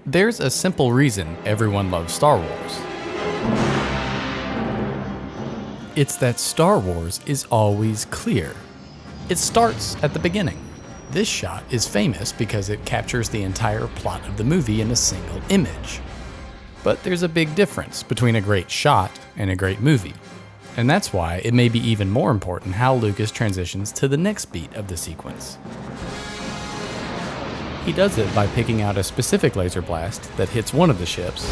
There's a simple reason everyone loves Star Wars. It's that Star Wars is always clear. It starts at the beginning. This shot is famous because it captures the entire plot of the movie in a single image. But there's a big difference between a great shot and a great movie. And that's why it may be even more important how Lucas transitions to the next beat of the sequence. He does it by picking out a specific laser blast that hits one of the ships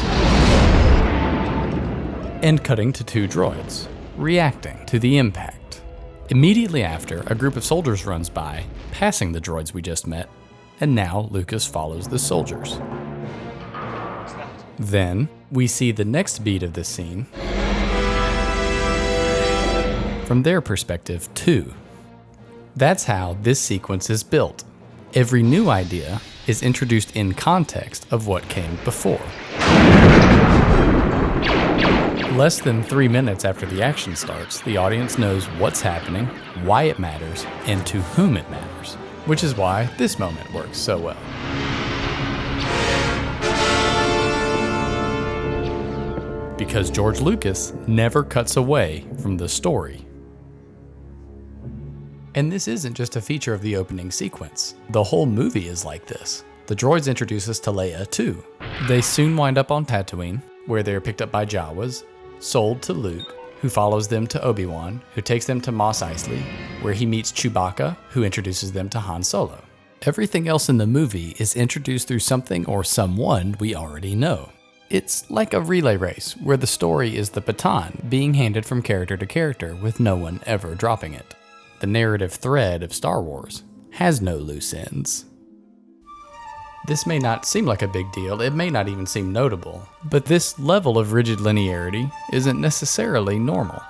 and cutting to two droids, reacting to the impact. Immediately after, a group of soldiers runs by, passing the droids we just met, and now Lucas follows the soldiers. Then, we see the next beat of the scene from their perspective too. That's how this sequence is built. Every new idea is introduced in context of what came before. Less than 3 minutes after the action starts, the audience knows what's happening, why it matters, and to whom it matters, which is why this moment works so well. Because George Lucas never cuts away from the story. And this isn't just a feature of the opening sequence. The whole movie is like this. The droids introduce us to Leia too. They soon wind up on Tatooine, where they are picked up by Jawas, sold to Luke, who follows them to Obi-Wan, who takes them to Mos Eisley, where he meets Chewbacca, who introduces them to Han Solo. Everything else in the movie is introduced through something or someone we already know. It's like a relay race, where the story is the baton being handed from character to character with no one ever dropping it. The narrative thread of Star Wars has no loose ends. This may not seem like a big deal, it may not even seem notable, but this level of rigid linearity isn't necessarily normal.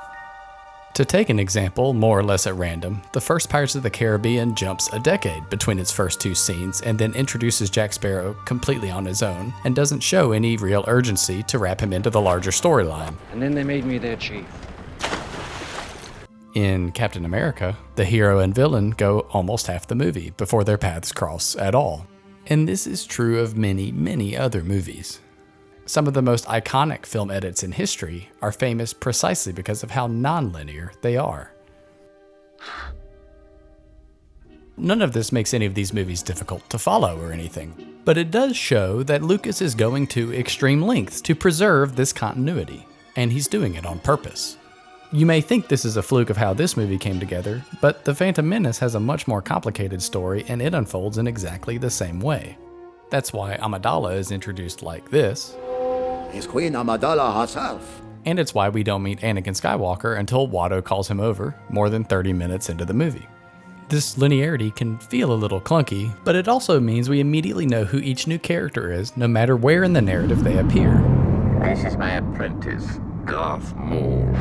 To take an example, more or less at random, the first Pirates of the Caribbean jumps a decade between its first two scenes and then introduces Jack Sparrow completely on his own and doesn't show any real urgency to wrap him into the larger storyline. And then they made me their chief. In Captain America, the hero and villain go almost half the movie before their paths cross at all. And this is true of many, many other movies. Some of the most iconic film edits in history are famous precisely because of how non-linear they are. None of this makes any of these movies difficult to follow or anything, but it does show that Lucas is going to extreme lengths to preserve this continuity, and he's doing it on purpose. You may think this is a fluke of how this movie came together, but The Phantom Menace has a much more complicated story and it unfolds in exactly the same way. That's why Amidala is introduced like this. It's Queen Amidala herself. And it's why we don't meet Anakin Skywalker until Watto calls him over, more than 30 minutes into the movie. This linearity can feel a little clunky, but it also means we immediately know who each new character is, no matter where in the narrative they appear. This is my apprentice, Darth Maul.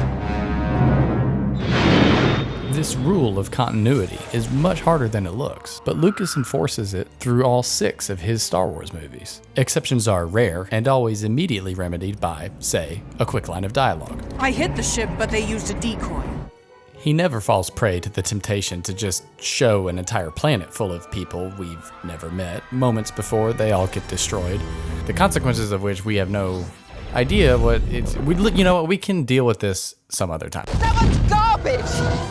This rule of continuity is much harder than it looks, but Lucas enforces it through all 6 of his Star Wars movies. Exceptions are rare and always immediately remedied by, say, a quick line of dialogue. I hit the ship, but they used a decoy. He never falls prey to the temptation to just show an entire planet full of people we've never met, moments before they all get destroyed, the consequences of which we have no idea what it's. You know what? We can deal with this some other time. That was garbage!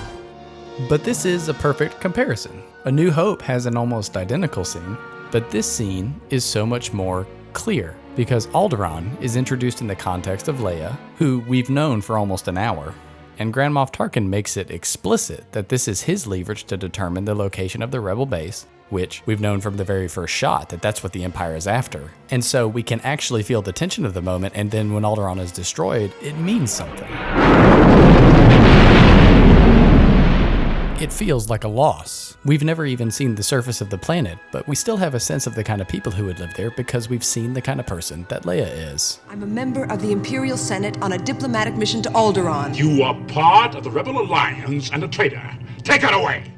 But this is a perfect comparison. A New Hope has an almost identical scene, but this scene is so much more clear because Alderaan is introduced in the context of Leia, who we've known for almost an hour, and Grand Moff Tarkin makes it explicit that this is his leverage to determine the location of the Rebel base, which we've known from the very first shot that that's what the Empire is after. And so we can actually feel the tension of the moment, and then when Alderaan is destroyed, it means something. It feels like a loss. We've never even seen the surface of the planet, but we still have a sense of the kind of people who would live there because we've seen the kind of person that Leia is. I'm a member of the Imperial Senate on a diplomatic mission to Alderaan. You are part of the Rebel Alliance and a traitor. Take her away!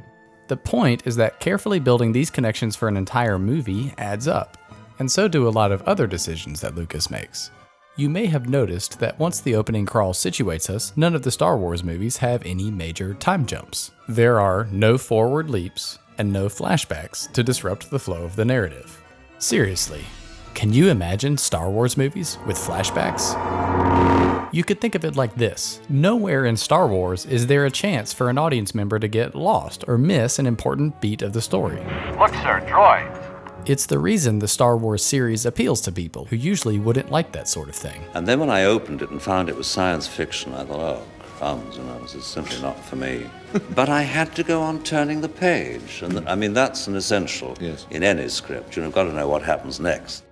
The point is that carefully building these connections for an entire movie adds up, and so do a lot of other decisions that Lucas makes. You may have noticed that once the opening crawl situates us, none of the Star Wars movies have any major time jumps. There are no forward leaps and no flashbacks to disrupt the flow of the narrative. Seriously, Can you imagine Star Wars movies with flashbacks? You could think of it like this. Nowhere in Star Wars is there a chance for an audience member to get lost or miss an important beat of the story. Look, sir, droid. It's the reason the Star Wars series appeals to people who usually wouldn't like that sort of thing. And then when I opened it and found it was science fiction, I thought, oh, crumbs, this is simply not for me. But I had to go on turning the page. And I mean, that's an essential in any script. You've got to know what happens next.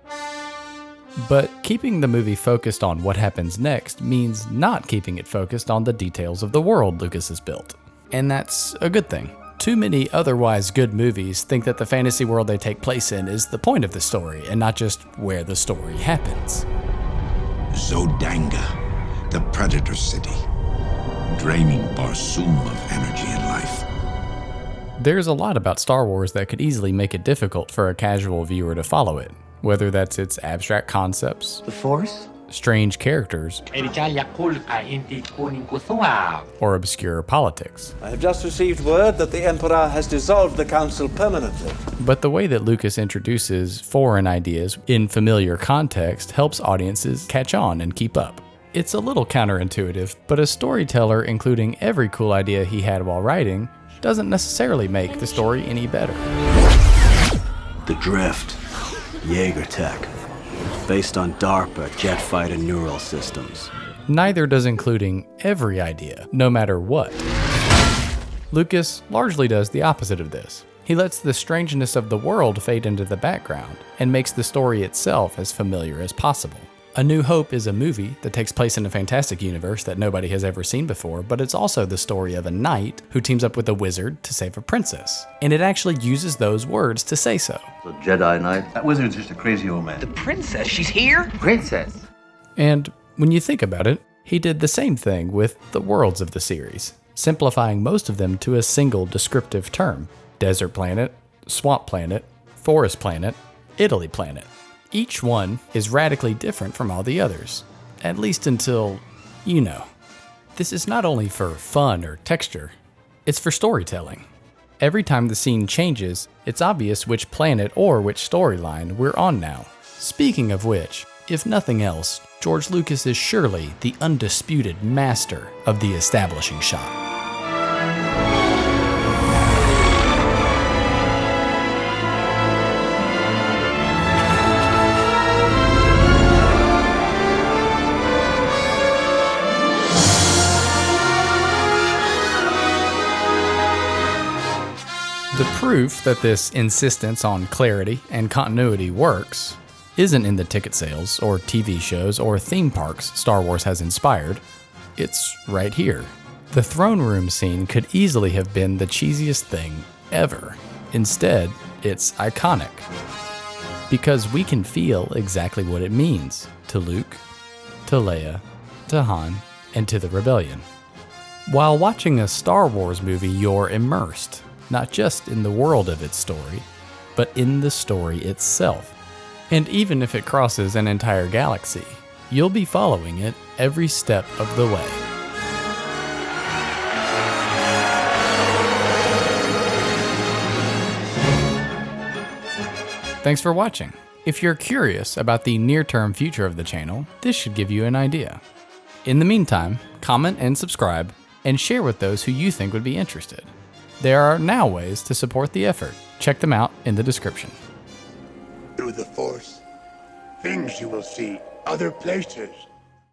But keeping the movie focused on what happens next means not keeping it focused on the details of the world Lucas has built. And that's a good thing. Too many otherwise good movies think that the fantasy world they take place in is the point of the story and not just where the story happens. Zodanga, the Predator City, draining Barsoom of energy and life. There's a lot about Star Wars that could easily make it difficult for a casual viewer to follow it, whether that's its abstract concepts, the Force, strange characters, or obscure politics. I have just received word that the Emperor has dissolved the Council permanently. But the way that Lucas introduces foreign ideas in familiar context helps audiences catch on and keep up. It's a little counterintuitive, but a storyteller including every cool idea he had while writing doesn't necessarily make the story any better. The Drift, Jaeger tech, based on DARPA jet fighter neural systems. Neither does including every idea, no matter what. Lucas largely does the opposite of this. He lets the strangeness of the world fade into the background and makes the story itself as familiar as possible. A New Hope is a movie that takes place in a fantastic universe that nobody has ever seen before, but it's also the story of a knight who teams up with a wizard to save a princess. And it actually uses those words to say so. The Jedi Knight? That wizard's just a crazy old man. The princess, she's here? Princess? And when you think about it, he did the same thing with the worlds of the series, simplifying most of them to a single descriptive term. Desert planet, swamp planet, forest planet, Italy planet. Each one is radically different from all the others, at least until, This is not only for fun or texture, it's for storytelling. Every time the scene changes, it's obvious which planet or which storyline we're on now. Speaking of which, if nothing else, George Lucas is surely the undisputed master of the establishing shot. The proof that this insistence on clarity and continuity works isn't in the ticket sales or TV shows or theme parks Star Wars has inspired. It's right here. The throne room scene could easily have been the cheesiest thing ever. Instead, it's iconic. Because we can feel exactly what it means to Luke, to Leia, to Han, and to the Rebellion. While watching a Star Wars movie, you're immersed. Not just in the world of its story, but in the story itself. And even if it crosses an entire galaxy, you'll be following it every step of the way. Thanks for watching. If you're curious about the near-term future of the channel, this should give you an idea. In the meantime, comment and subscribe, and share with those who you think would be interested. There are now ways to support the effort. Check them out in the description. Through the Force, things you will see other places